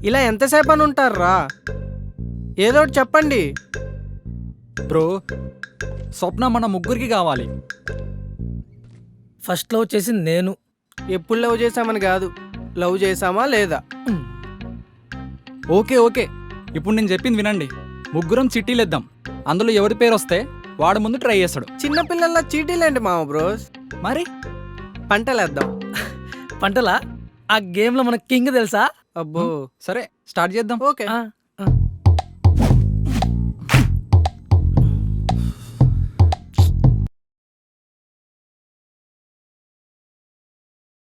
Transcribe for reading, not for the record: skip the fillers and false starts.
ఇలా ఎంతసేపు అని ఉంటారా? ఏదో ఒకటి చెప్పండి. బ్రో, స్వప్న మన ముగ్గురికి కావాలి. ఫస్ట్ లవ్ చేసింది నేను. ఎప్పుడు లవ్ చేసామని కాదు, లవ్ చేసామా లేదా. ఓకే ఓకే, ఇప్పుడు నేను చెప్పింది వినండి. ముగ్గురం చిట్టీలు ఇద్దాం. అందులో ఎవరి పేరు వస్తే వాడు ముందు ట్రై చేస్తాడు. చిన్నపిల్లల చీటీలేంటి మామ బ్రోస్? మరి పంటలేద్దాం. పంటలా? ఆ గేమ్ లో మన కింగ్ తెలుసా? అబ్బో సరే, స్టార్ట్ చేద్దాం. ఓకే. ఆ, ఆ.